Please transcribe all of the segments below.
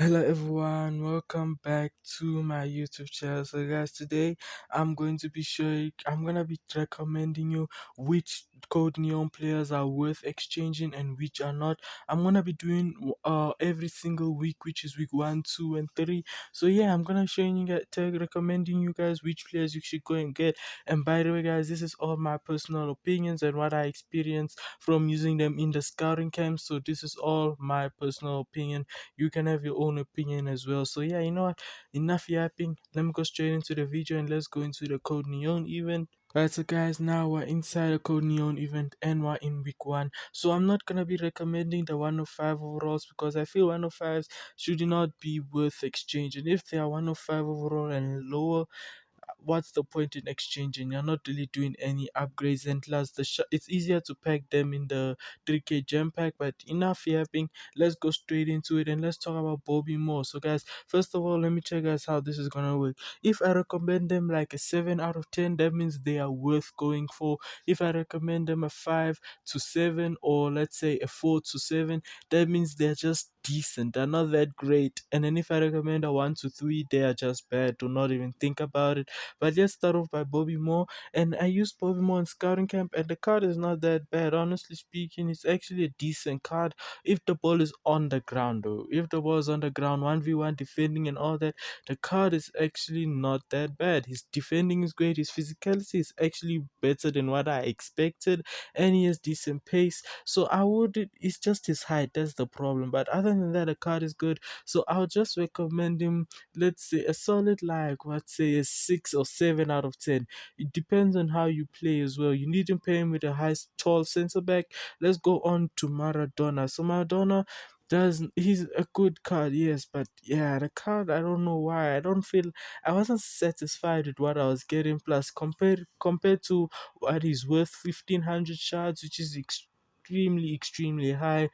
Hello everyone, welcome back to my YouTube channel. So guys, today I'm gonna be recommending you which Code Neon players are worth exchanging and which are not. I'm gonna be doing every single week, which is week 1, 2, and 3. So yeah, I'm gonna recommending you guys which players you should go and get. And by the way, guys, this is all my personal opinions and what I experienced from using them in the scouting camp. So this is all my personal opinion. You can have your own opinion as well. So yeah, you know what? Enough yapping. Let me go straight into the video and let's go into the Code Neon event. Alright, so guys, now we're inside the Code Neon event and we're in week 1. So I'm not gonna be recommending the 105 overalls because I feel 105s should not be worth exchanging. If they are 105 overall and lower, what's the point in exchanging? You're not really doing any upgrades, and plus it's easier to pack them in the 3k gem pack. But enough yapping, let's go straight into it and let's talk about Bobby Moore. So guys, first of all, let me tell you guys how this is gonna work. If I recommend them like a 7 out of 10, that means they are worth going for. If I recommend them a 5 to 7, or let's say a 4 to 7, that means they're just decent, they're not that great. And then if I recommend a 1 to 3, they are just bad. Do not even think about it. But let's start off by Bobby Moore. And I used Bobby Moore in scouting camp, and the card is not that bad. Honestly speaking, it's actually a decent card if the ball is on the ground, though. If the ball is on the ground, 1v1 defending and all that, the card is actually not that bad. His defending is great, his physicality is actually better than what I expected, and he has decent pace. So it's just his height, that's the problem. But other than that, the card is good. So I'll just recommend him, let's say a solid, like, let's say a 6 or 7 out of 10. It depends on how you play as well. You need to pair him with a high tall center back. Let's go on to Maradona. So Maradona does he's a good card, yes, but yeah, the card, I don't know why. I wasn't satisfied with what I was getting. Plus, compared to what he's worth, 1500 shards, which is extremely high.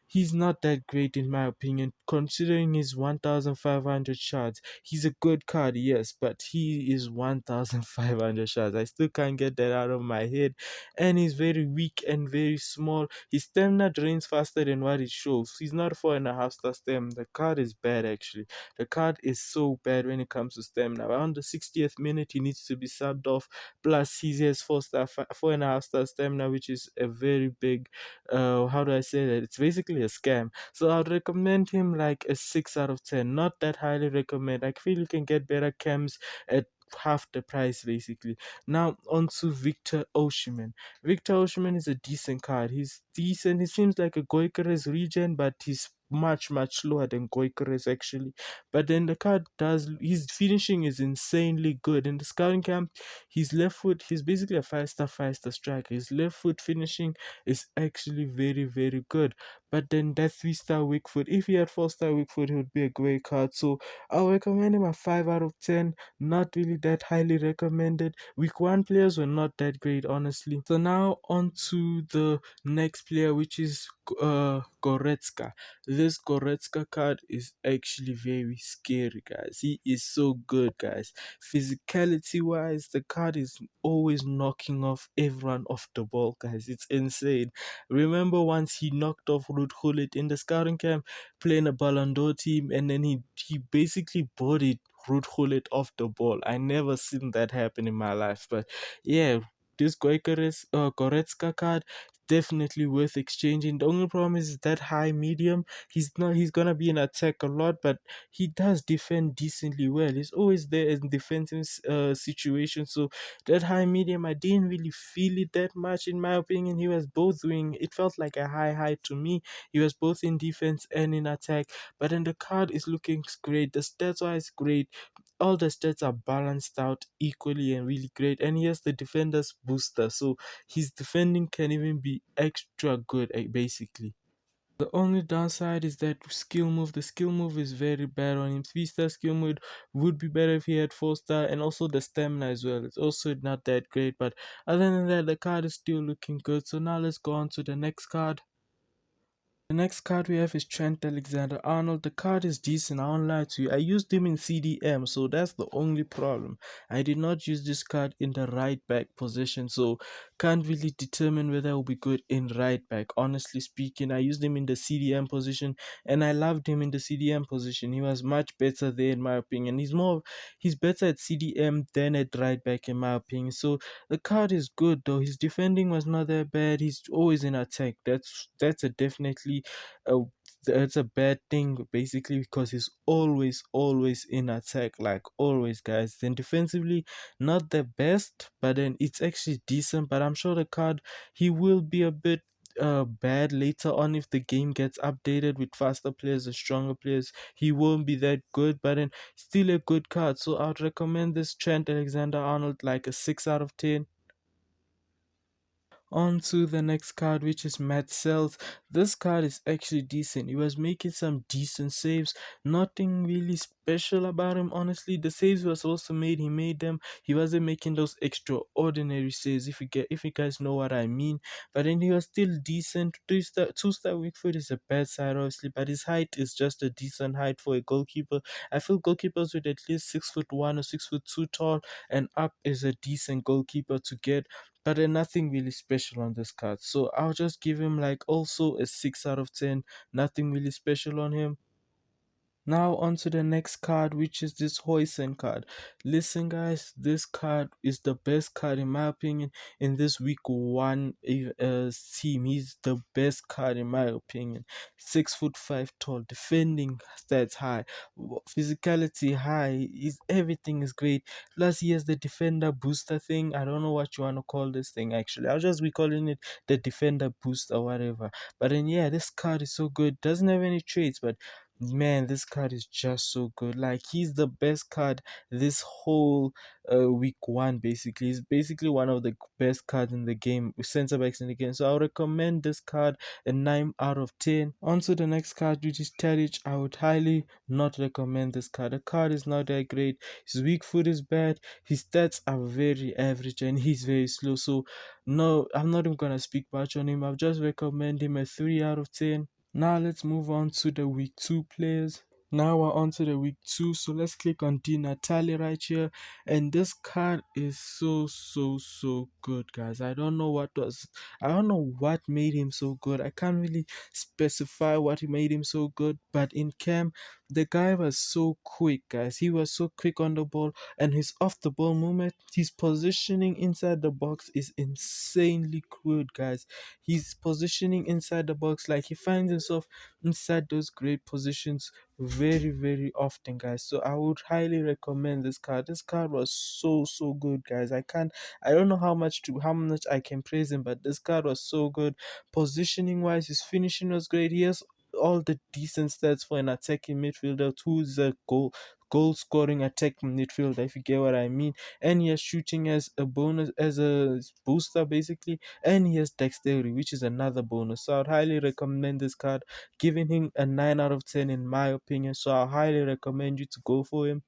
He's not that great in my opinion, considering his 1500 shards. He's a good card, yes, but he is 1500 shards. I still can't get that out of my head. And he's very weak and very small. His stamina drains faster than what it shows. He's not 4.5 star stem. The card is bad actually. The card is so bad when it comes to stamina. Around the 60th minute, he needs to be subbed off. Plus, he has 4.5 star stamina, which is a very big, how do I say that? It's basically a scam. So I'd recommend him like a 6 out of 10. Not that highly recommend. I feel you can get better cams at half the price basically. Now on to Victor Osimhen. Victor Osimhen is a decent card. He's decent. He seems like a Goikarez regen, but he's much slower than Goikarez actually. But then the card does, his finishing is insanely good. In the scouting camp, his left foot, he's basically a 5-star striker. His left foot finishing is actually very good. But then that 3-star weak foot, if he had 4-star weak foot, he would be a great card. So I'll recommend him a 5 out of 10. Not really that highly recommended. Week 1 players were not that great, honestly. So now on to the next player, which is Goretzka. This Goretzka card is actually very scary, guys. He is so good, guys. Physicality wise, the card is always knocking off everyone off the ball, guys. It's insane. Remember once he knocked off Ruud Gullit in the scouting camp, playing a Ballon d'Or team, and then he basically bodied Ruud Gullit off the ball. I never seen that happen in my life. But yeah, this Goretzka card definitely worth exchanging. The only problem is that high medium. He's gonna be in attack a lot, but he does defend decently well. He's always there in defensive situations. So that high medium, I didn't really feel it that much in my opinion. He was both doing, it felt like a high to me. He was both in defense and in attack. But then the card is looking great. The stats wise great. All the stats are balanced out equally and really great. And he has the defender's booster. So his defending can even be extra good, basically. The only downside is that skill move. The skill move is very bad on him. 3-star skill move would be better if he had 4-star, and also the stamina as well. It's also not that great, but other than that, the card is still looking good. So now let's go on to the next card. The next card we have is Trent Alexander-Arnold. The card is decent, I won't lie to you. I used him in CDM, so that's the only problem. I did not use this card in the right back position. So can't really determine whether he'll be good in right back. Honestly speaking, I used him in the CDM position and I loved him in the CDM position. He was much better there in my opinion. He's better at CDM than at right back in my opinion. So the card is good though. His defending was not that bad. He's always in attack. That's a definitely a that's a bad thing basically because he's always in attack, like always, guys. Then defensively, not the best, but then it's actually decent. But I'm sure the card he will be a bit bad later on if the game gets updated with faster players or stronger players. He won't be that good, but then still a good card. So I'd recommend this Trent Alexander Arnold like a 6 out of 10. On to the next card, which is Matt Sells. This card is actually decent. He was making some decent saves. Nothing really special about him, honestly. The saves was also made. He made them. He wasn't making those extraordinary saves. If you guys know what I mean. But then he was still decent. Two-star weak foot is a bad side, obviously. But his height is just a decent height for a goalkeeper. I feel goalkeepers with at least 6'1" or 6'2" tall and up is a decent goalkeeper to get, but then nothing really special on this card. So I'll just give him like also a 6 out of 10. Nothing really special on him. Now on to the next card, which is this Hoysen card. Listen, guys, this card is the best card in my opinion in this week 1 team. He's the best card in my opinion. 6'5" tall, defending stats high, physicality high. Everything is great. Plus, he has the defender booster thing. I don't know what you want to call this thing actually. I'll just be calling it the defender boost or whatever. But then yeah, this card is so good. Doesn't have any traits, but man, this card is just so good. Like he's the best card this whole week 1. Basically, he's basically one of the best cards in the game, center backs in the game. So I would recommend this card a 9 out of 10. On to the next card, which is Tadic. I would highly not recommend this card. The card is not that great. His weak foot is bad. His stats are very average, and he's very slow. So no, I'm not even gonna speak much on him. I'll just recommend him a 3 out of 10. Now let's move on to the week 2 players. Now we're on to the week 2, so let's click on Di Natale right here. And this card is so good, guys. I don't know what made him so good. I can't really specify what made him so good, but in camp, the guy was so quick, guys. He was so quick on the ball, and his off the ball movement, his positioning inside the box is insanely good, guys. He's positioning inside the box, like he finds himself inside those great positions very often, guys. So I would highly recommend this card. This card was so good, guys. I don't know how much I can praise him, but this card was so good. Positioning wise, his finishing was great. He has all the decent stats for an attacking midfielder who's a goal scoring attacking midfielder, if you get what I mean. And he has shooting as a bonus, as a booster basically, and he has dexterity, which is another bonus. So I'd highly recommend this card, giving him a 9 out of 10 in my opinion. So I highly recommend you to go for him.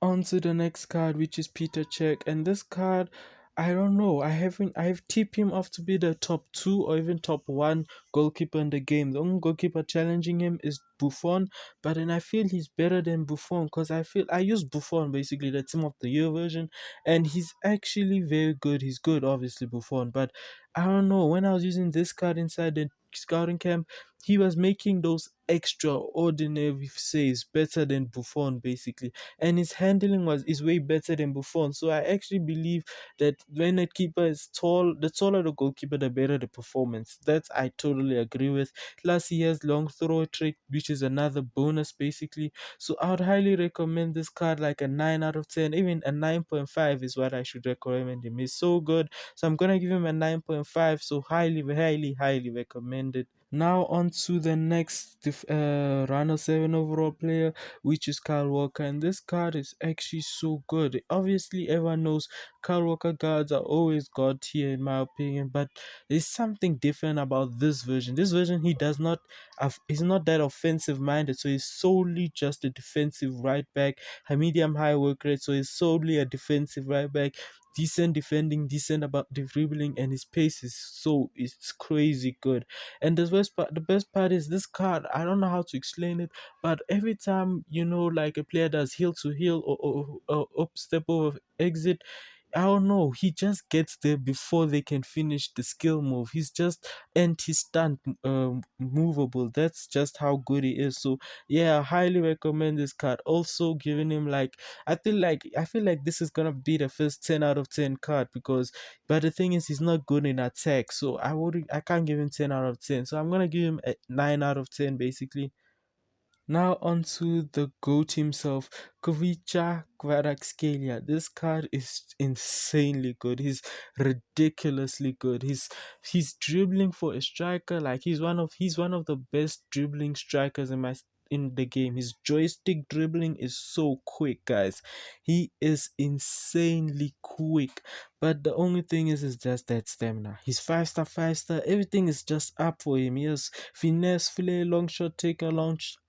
On to the next card, which is Peter Cech. And this card, I don't know. I've tipped him off to be the top 2 or even top 1 goalkeeper in the game. The only goalkeeper challenging him is Buffon, but then I feel he's better than Buffon because I use Buffon basically the team of the year version, and he's actually very good. He's good, obviously Buffon, but I don't know. When I was using this card inside the scouting camp, he was making those extraordinary saves better than Buffon basically, and his handling is way better than Buffon. So I actually believe that when a keeper is tall, the taller the goalkeeper, the better the performance. That I totally agree with. Plus, he has long throw trick, which is another bonus basically. So I would highly recommend this card like a 9 out of 10, even a 9.5 is what I should recommend him. He's so good. So I'm gonna give him a 9.5. So highly recommended. Now on to the next runner 7 overall player, which is Kyle Walker, and this card is actually so good. Obviously, everyone knows Kyle Walker guards are always god tier in my opinion, but there's something different about this version. This version, he's not that offensive minded, so he's solely just a defensive right back, a medium high work rate, so he's solely a defensive right back. Decent defending, decent about dribbling, and his pace is it's crazy good. And the best part is this card. I don't know how to explain it, but every time like a player does heel to heel or up step over exit, I don't know. He just gets there before they can finish the skill move. He's just anti-stunt movable. That's just how good he is. So yeah, I highly recommend this card. Also giving him like I feel like this is gonna be the first 10 out of 10 card because but the thing is he's not good in attack. So I can't give him 10 out of 10. So I'm gonna give him a 9 out of 10 basically. Now onto the GOAT himself, Kvicha Kvaratskhelia. This card is insanely good. He's ridiculously good. He's dribbling for a striker. Like he's one of the best dribbling strikers in the game. His joystick dribbling is so quick, guys. He is insanely quick. But the only thing is just that stamina. He's 5 star. Everything is just up for him. He has finesse, fillet, long shot taker,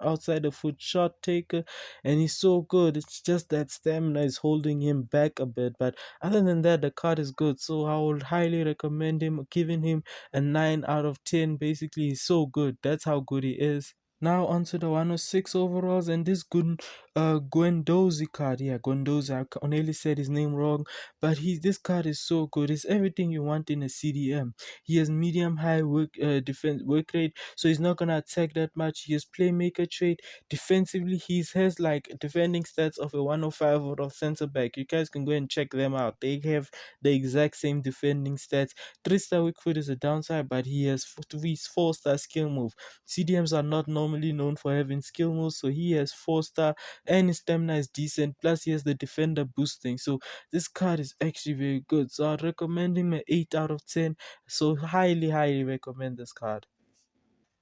outside the foot shot taker, and he's so good. It's just that stamina is holding him back a bit. But other than that, the card is good. So I would highly recommend him, giving him a 9 out of 10. Basically, he's so good. That's how good he is. Now onto the 106 overalls and this good Guendouzi card. Yeah, Guendouzi. I nearly said his name wrong, but this card is so good. It's everything you want in a CDM. He has medium high defense work rate, so he's not gonna attack that much. He has playmaker trait. Defensively, he has like defending stats of a 105 out of center back. You guys can go and check them out. They have the exact same defending stats. 3 star weak foot is a downside, but he has 4-star skill move. CDMs are not normally known for having skill moves, so he has 4 star and his stamina is decent. Plus, he has the defender boosting. So this card is actually very good. So I'd recommend him an 8 out of 10. So highly recommend this card.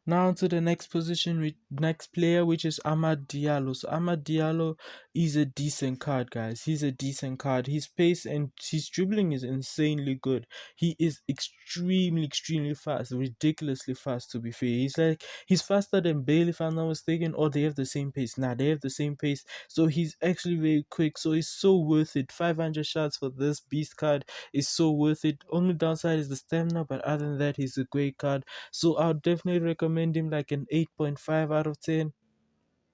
Now to the next position with next player, which is Amad Diallo. So Amad Diallo is a decent card, guys. He's a decent card. His pace and his dribbling is insanely good. He is extremely fast, ridiculously fast to be fair. He's faster than Bale if I'm not mistaken, or they have the same pace. Nah, they have the same pace. So he's actually very quick. So it's so worth it. 500 shots for this beast card is so worth it. Only downside is the stamina, but other than that, he's a great card. So I'll definitely recommend him like an 8.5 out of 10.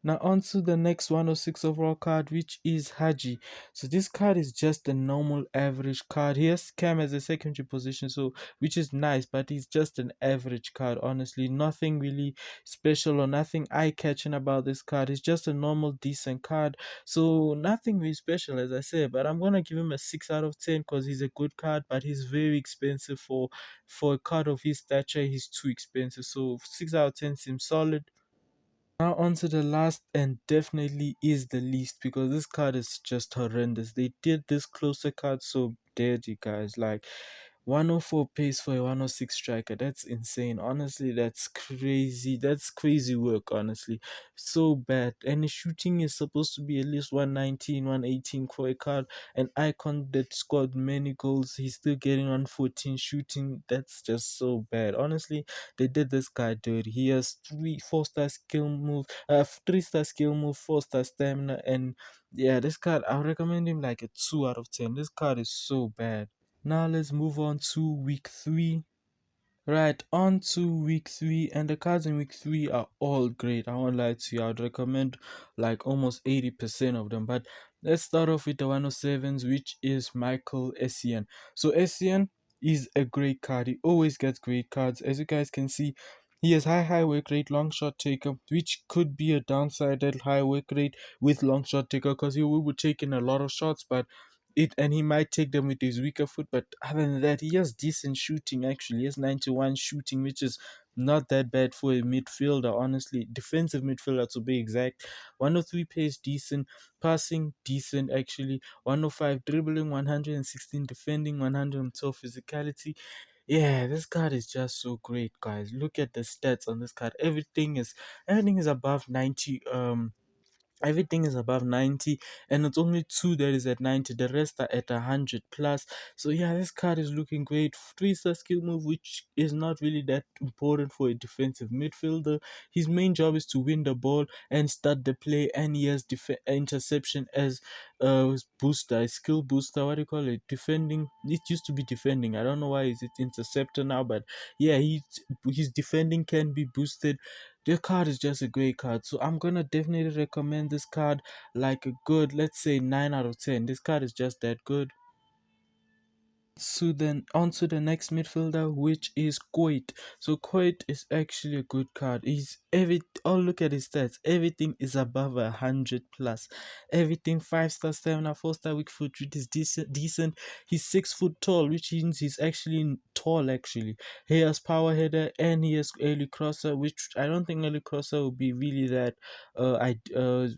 Now on to the next 106 overall card, which is Haji. So this card is just a normal average card. He has Cam as a secondary position, so which is nice, but he's just an average card. Honestly, nothing really special or nothing eye-catching about this card. It's just a normal decent card. So nothing really special, as I said. But I'm gonna give him a 6 out of 10 because he's a good card, but he's very expensive for a card of his stature. He's too expensive. So 6 out of 10 seems solid. Now on to the last and definitely is the least because this card is just horrendous. They did this closer card so dirty, guys. Like 104 pace for a 106 striker. That's insane. Honestly, that's crazy. That's crazy work, honestly. So bad. And the shooting is supposed to be at least 119, 118 for a card. An icon that scored many goals. He's still getting 114 shooting. That's just so bad. Honestly, they did this guy dirty. He has 4 star skill move, 3 star skill move, 4 star stamina, and yeah, this card I would recommend him like a 2 out of 10. This card is so bad. Now let's move on to week 3. Right, on to week 3, and the cards in week 3 are all great. I won't lie to you, I would recommend like almost 80% of them. But let's start off with the 107s, which is Michael Essien. So, Essien is a great card. He always gets great cards. As you guys can see, he has high work rate, long shot taker, which could be a downside at high work rate with long shot taker because he will be taking a lot of shots, but he might take them with his weaker foot, but other than that, he has decent shooting actually. He has 91 shooting, which is not that bad for a midfielder, honestly. Defensive midfielder to be exact. 103 pace decent, passing decent actually. 105 dribbling, 116 defending, 112 physicality. Yeah, this card is just so great, guys. Look at the stats on this card. Everything is above 90. Everything is above 90, and it's only two that is at 90. The rest are at 100 plus. So yeah, this card is looking great. 3 star skill move, which is not really that important for a defensive midfielder. His main job is to win the ball and start the play, and he has interception as a booster, a skill booster. What do you call it? Defending. It used to be defending. I don't know why is it interceptor now, but yeah, his defending can be boosted. The card is just a great card, so I'm gonna definitely recommend this card like a good, let's say, 9 out of 10. This card is just that good. So then on to the next midfielder, which is Coit. So Coit is actually a good card. He's every oh look at his stats. Everything is above 100 plus. Everything 5 star, 7 star, 4 star weak foot, which is decent. He's 6 foot tall, which means he's actually tall actually. He has power header and he has early crosser, which I don't think early crosser will be really that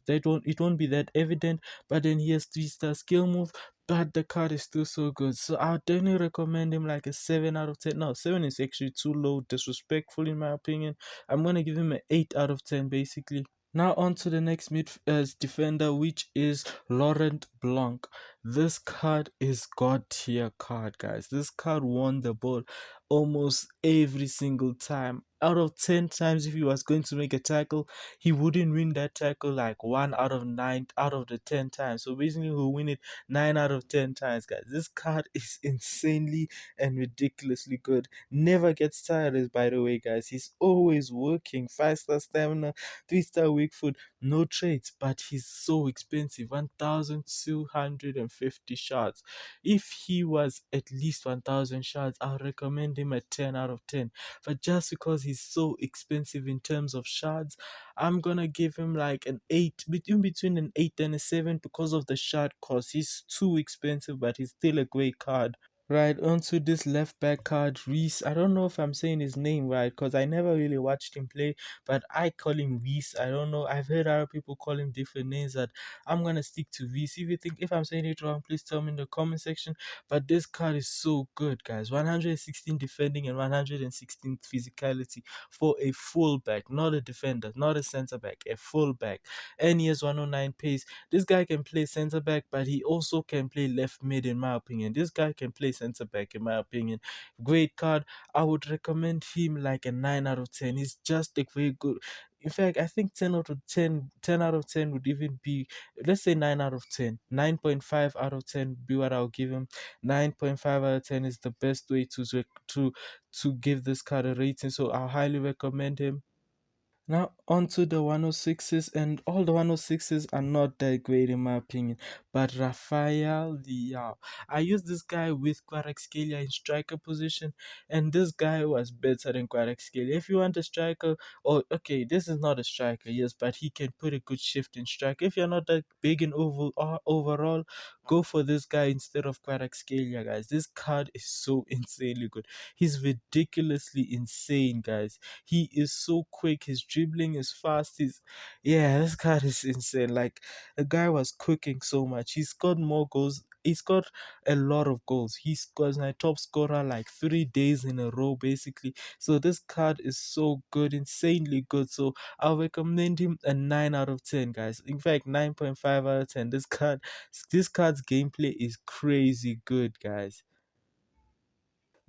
they don't it won't be that evident, but then he has 3 star skill move, but the card is still so good. So I'll definitely recommend him like a 7 out of 10. No, 7 is actually too low, disrespectful in my opinion. I'm gonna give him an 8 out of 10 basically. Now on to the next mid defender, which is Laurent Blanc. This card is god tier card, guys. This card won the ball almost every single time. Out of 10 times, if he was going to make a tackle, he wouldn't win that tackle like 1 out of 9 out of the 10 times. So basically, he'll win it 9 out of 10 times, guys. This card is insanely and ridiculously good. Never gets tired, by the way, guys. He's always working. 5 star stamina, 3 star weak foot, no traits, but he's so expensive. 1,250 shots. If he was at least 1,000 shots, I'll recommend him a 10 out of 10. But just because he's so expensive in terms of shots, I'm gonna give him like an 8, between an 8 and a 7 because of the shot cost. He's too expensive, but he's still a great card. Right, onto this left back card, Reese. I don't know if I'm saying his name right because I never really watched him play, but I call him Reese. I don't know. I've heard other people call him different names, but I'm gonna stick to Reese. If I'm saying it wrong, please tell me in the comment section. But this card is so good, guys. 116 defending and 116 physicality for a fullback, not a defender, not a center back, a fullback. And he has 109 pace. This guy can play center back, but he also can play left mid, in my opinion. This guy can play center back, in my opinion. Great card. I would recommend him like a 9 out of 10. He's just a very good. In fact, I think 10 out of 10, 10 out of 10 would even be, let's say 9 out of 10. 9.5 out of 10 would be what I'll give him. 9.5 out of 10 is the best way to give this card a rating. So I'll highly recommend him. Now onto the 106s, and all the 106s are not that great in my opinion. But Rafael Leao, I used this guy with Kvaratskhelia in striker position, and this guy was better than Kvaratskhelia. If you want a striker, or okay, this is not a striker, yes, but he can put a good shift in striker. If you're not that big in overall, go for this guy instead of Kvaratskhelia, guys. This card is so insanely good. He's ridiculously insane, guys. He is so quick. His dribbling is fast. Yeah, this guy is insane. Like the guy was cooking so much. He scored more goals. He scored a lot of goals. He scores my top scorer like 3 days in a row, basically. So this card is so good, insanely good. So I'll recommend him a 9 out of 10, guys. In fact, 9.5 out of 10. This card's gameplay is crazy good, guys.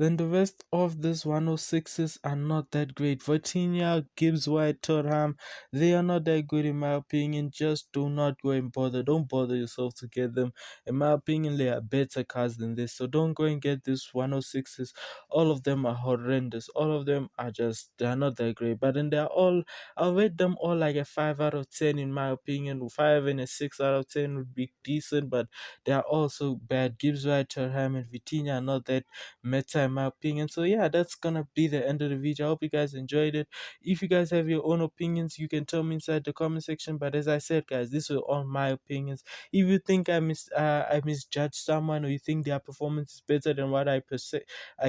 Then the rest of this 106s are not that great. Vitinha, Gibbs White, Tottenham, they are not that good in my opinion. Just do not go and bother. Don't bother yourself to get them. In my opinion, they are better cards than this. So don't go and get this 106s. All of them are horrendous. All of them are just, they are not that great. But then they're all, I'll rate them all like a 5 out of 10 in my opinion. 5 and a 6 out of 10 would be decent, but they are also bad. Gibbs White, Tottenham, and Vitinha are not that meta in my opinion. So yeah, that's gonna be the end of the video. I hope you guys enjoyed it. If you guys have your own opinions, you can tell me inside the comment section. But as I said, guys, these were all my opinions. If you think I misjudged someone, or you think their performance is better than what I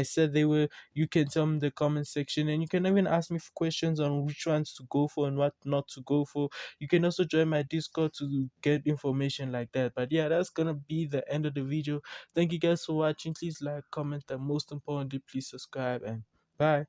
said they were, you can tell me in the comment section, and you can even ask me for questions on which ones to go for and what not to go for. You can also join my Discord to get information like that. But yeah, that's gonna be the end of the video. Thank you guys for watching. Please like, comment, and most importantly, please subscribe, and bye.